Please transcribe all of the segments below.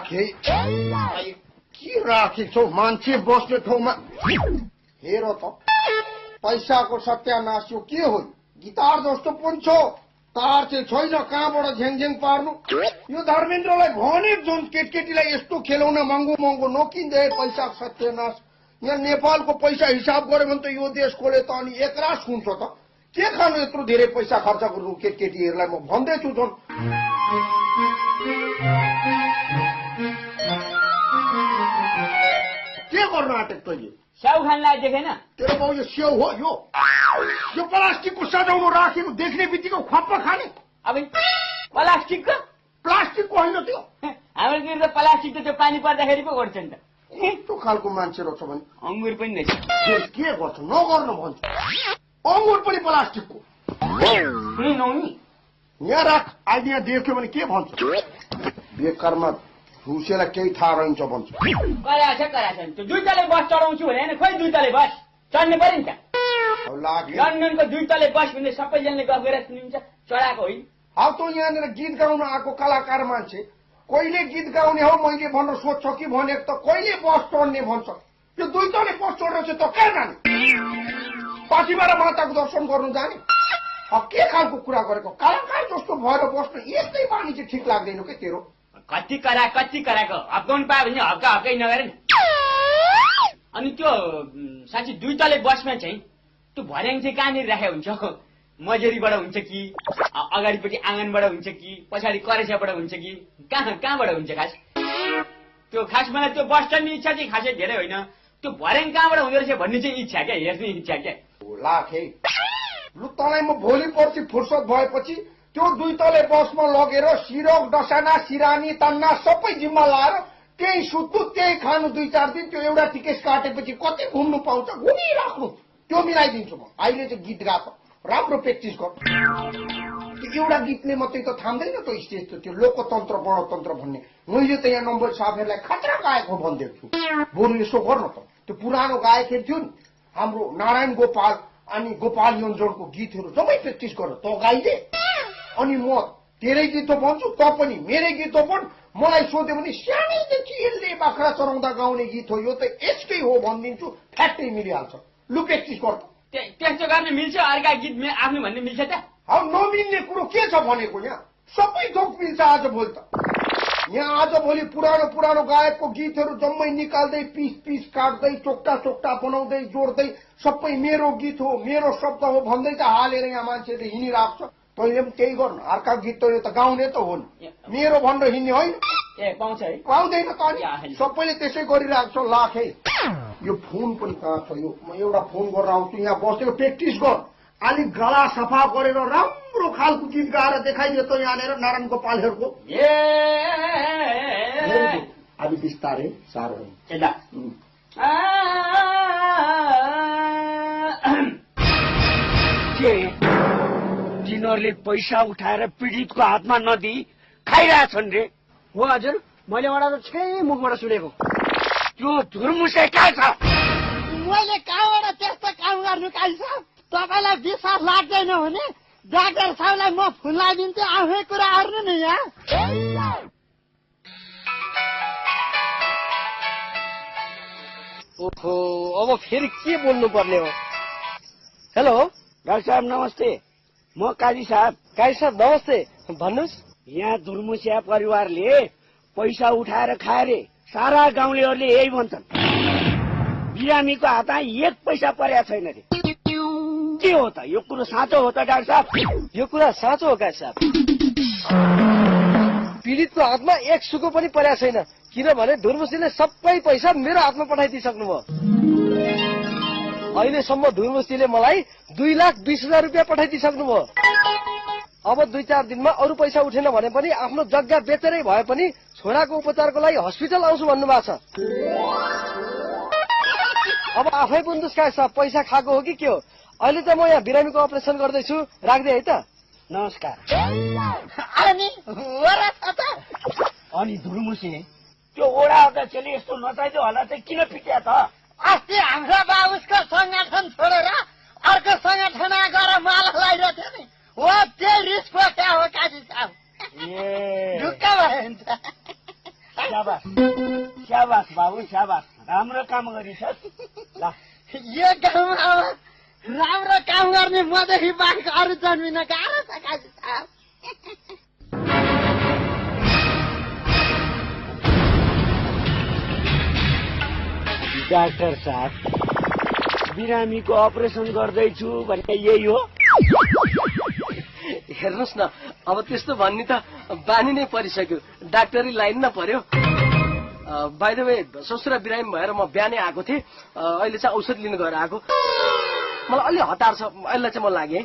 राखे के राखेछौ मान्छे बस्ने ठाउँमा हेर त पैसाको सत्यानाश यो के हो गिटार जस्तो पनि छ तार चाहिँ छैन कहाँबाट झ्याङझ्याङ पार्नु यो धर्मेन्द्रलाई भने जुन केटकेटीलाई यस्तो खेलाउन महँगो महँगो नकिन्दै पैसा सत्यानाश यहाँ नेपालको पैसा हिसाब गर्यो भने त यो देश खोले त अनि एकरास हुन्छ त के खानु यत्रो धेरै पैसा खर्च गर्नु केटकेटीहरूलाई म भन्दैछु झन् के गर्नु आँटेको तैँले स्याउ खानलाई देखेन तेरो बाउ यो स्याउ हो यो प्लास्टिकको सजाउनु राखेको देख्ने बित्तिकै खप्प खाने अब प्लास्टिकको होइन त्यो हाम्रोतिर त प्लास्टिक त त्यो पानी पर्दाखेरि पो गर्छ नि त यस्तो खालको मान्छे रहेछ भने अङ्गुर पनि रहेछ के गर्छ नगर्नु भन्छ अङ्गुर पनि प्लास्टिकको यहाँ राख अहिले यहाँ देख्यो भने के भन्छ बेकारमा झुसेलाई केही थाहा रहन्छ भन्छ कराछ त्यो दुईटले बस चढाउँछु भने खोइ दुईटले बस चढ्ने पर्यो नि त लन्डनको दुईटले बस भन्ने सबैजनाले गफ गरेर सुनिन्छ चढाएको होइन अब त यहाँनिर गीत गाउन आएको कलाकार मान्छे कहिले गीत गाउने हो मैले भनेर सोध्छ कि भनेको त कहिले बस चढ्ने भन्छ त्यो दुईटले बस चढेर चाहिँ त कहाँ जाने पछिबाट माताको दर्शन गर्नु जाने अब के खालको कुरा गरेको कलाकार जस्तो भएर बस्नु यस्तै बानी चाहिँ ठिक लाग्दैन के तेरो कति कराको हप्काउनु पायो भने हक्कै नगरे नि अनि त्यो साँच्ची दुईटले बसमा चाहिँ त्यो भर्याङ चाहिँ कहाँनिर राखेको हुन्छ मजेरीबाट हुन्छ कि अगाडिपट्टि आँगनबाट हुन्छ कि पछाडि करेसाबाट हुन्छ कि कहाँबाट हुन्छ खास त्यो खास मलाई त्यो बस चढ्ने इच्छा चाहिँ खासै धेरै होइन त्यो भर्याङ कहाँबाट हुँदो रहेछ भन्ने चाहिँ इच्छा क्या हेर्ने इच्छा क्या लाखे लु तँलाई म भोलि पर्सि फुर्सद भएपछि त्यो दुईटले बसमा लगेर सिरक डसाना सिरानी तन्ना सबै जिम्मा लाएर त्यही सुत्नु त्यही खानु 2-4 दिन त्यो एउटा टिकट काटेपछि कति घुम्नु पाउँछ घुमिराख्नु त्यो मिलाइदिन्छु म अहिले चाहिँ गीत गाएको राम्रो प्र्याक्टिस गर एउटा गीतले मात्रै त थाम्दैन त स्टेज त त्यो लोकतन्त्र गणतन्त्र भन्ने मैले त यहाँ नम्बर साहबहरूलाई खतरा गाएको भनिदिएको छु बरु यसो गर्नु त त्यो पुरानो गायकहरू थियो नि हाम्रो नारायण गोपाल अनि गोपाल योन्जनको गीतहरू सबै प्र्याक्टिस गर त गाइदे अनि म तेरै गीत भन्छु त पनि मेरै गीत भन् मलाई सोध्यो भने सानैदेखि यसले बाख्रा चराउँदा गाउने गीत हो यो त यसकै हो भनिदिन्छु फ्याक्टै मिलिहाल्छ लु प्र्याक्टिस गर त्यस्तो गर्न मिल्छ अर्का गीत आफ्नो भन्ने मिल्छ त अब नमिल्ने कुरो के छ भनेको यहाँ सबै थोक मिल्छ आजभोलि त यहाँ आजभोलि पुरानो गायकको गीतहरू जम्मै निकाल्दै पिस काट्दै चोक्टा बनाउँदै जोड्दै सबै मेरो गीत हो मेरो शब्द हो भन्दै त हालेर यहाँ मान्छेले हिँडिरहेको छ तैँले पनि त्यही गर्नु अर्का गीत त यो त गाउने त हो नि मेरो भनेर हिँड्ने होइन पाउँछ है पाउँदैन त अनि सबैले त्यसै गरिरहेको छ लाखे यो फोन पनि कहाँ छ यो म एउटा फोन गरेर आउँछु यहाँ बसेको प्र्याक्टिस गर अलिक गला सफा गरेर राम्रो खालको गीत गाएर देखाइदियो त यहाँनिर नारायण गोपालहरूको अलि बिस्तारै साह्रो तिनीहरूले पैसा उठाएर पीडितको हातमा नदिई खाइरहेछन् रे हो हजुर मैले एउटा त छे मुखबाट सुनेको त्यो धुर्मुसे कहाँ छ मैले कहाँबाट त्यस्तो काम गर्नु कान्छ तपाईँलाई विश्वास लाग्दैन भने डाक्टर साहबलाई म फुल लगाइदिन्छु आफै कुरा गर्नु नि यहाँ ओहो अब फेरि के बोल्नु पर्ने हो हेलो डाक्टर साहब नमस्ते म काजी साहब नमस्ते भन्नुहोस् यहाँ धुर्मुसिया परिवारले पैसा उठाएर खाए रे सारा गाउँलेहरूले यही भन्छन् बिरामीको हातमा 1 पैसा परेको छैन रे के हो त यो कुरो साँचो हो त डाक्टर साहब यो कुरा साँचो हो काजी साहब पीडितको हातमा 1 सुको पनि परेको छैन किनभने धुर्मुसीले सबै पैसा मेरो हातमा पठाइदिइसक्नुभयो अहिलेसम्म धुर्मुसीले मलाई 2,20,000 रुपियाँ पठाइदिइसक्नुभयो अब 2-4 दिनमा अरू पैसा उठेन भने पनि आफ्नो जग्गा बेचेरै भए पनि छोराको उपचारको लागि हस्पिटल आउँछु भन्नुभएको छ अब आफै बुझ्नुहोस् काजी साहब पैसा खाएको हो कि के हो अहिले त म यहाँ बिरामीको अपरेसन गर्दैछु राख्दै है त नमस्कार अनि धुर्मुसी त्यो ओडा अध्यक्षले यस्तो नचाहिँदो होला चाहिँ किन पिट्या त अस्ति हाम्रो बाबुसको संगठन छोडेर अर्को संगठनमा गएर माला लगाइरहेको थियो नि हो त्यही रिस क्या हो काजी साहब ढुक्क भयो स्याबास बाबु स्याबास राम्रो काम गरिछस् ल यो गाउँमा अब राम्रो काम गर्ने मदेखि बाहेक अरू जन्मिन गाह्रो छ काजी साहब। डाक्टर साहब बिरामीको अपरेसन गर्दैछु भन्ने यही हो? हेर्नुहोस् न अब त्यस्तो भन्ने त बानी नै परिसक्यो, डाक्टरी लाइन न पर्यो। बाइ द वे ससुरा बिरामी भएर म बिहानै आएको थिएँ, अहिले चाहिँ औषध लिनु गएर आएको। मलाई अलि हतार छ, अहिले चाहिँ म लागेँ।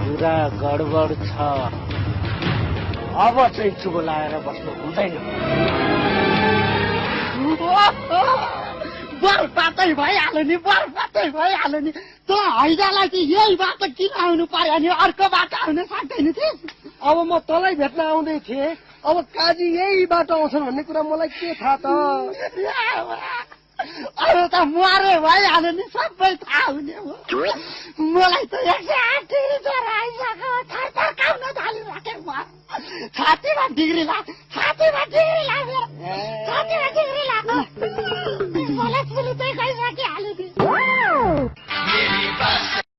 पुरा गडबड छ, अब चाहिँ चुप लाएर बस्नु हुँदैन। बर्बादै भइहाल्यो नि, बर्बादै भइहाल्यो नि। त्यो हैजालाई चाहिँ यही बाटो किन आउनु पर्यो नि, अर्को बाटो आउन सक्दैन थियो। अब म तँलाई भेट्न आउँदै थिएँ, अब काजी यही बाटो आउँछन् भन्ने कुरा मलाई के थाहा त। अरू त मरे भइहाल्यो नि, सबै थाहा हुने हो। मलाई त 108 डिग्री ज्वरो आइसक्यो, थरथर काउन थालिराखेँ म। छातीमा डिग्री लाग्यो, छातीमा डिग्री लाग्यो, छातीमा डिग्री लाग्यो।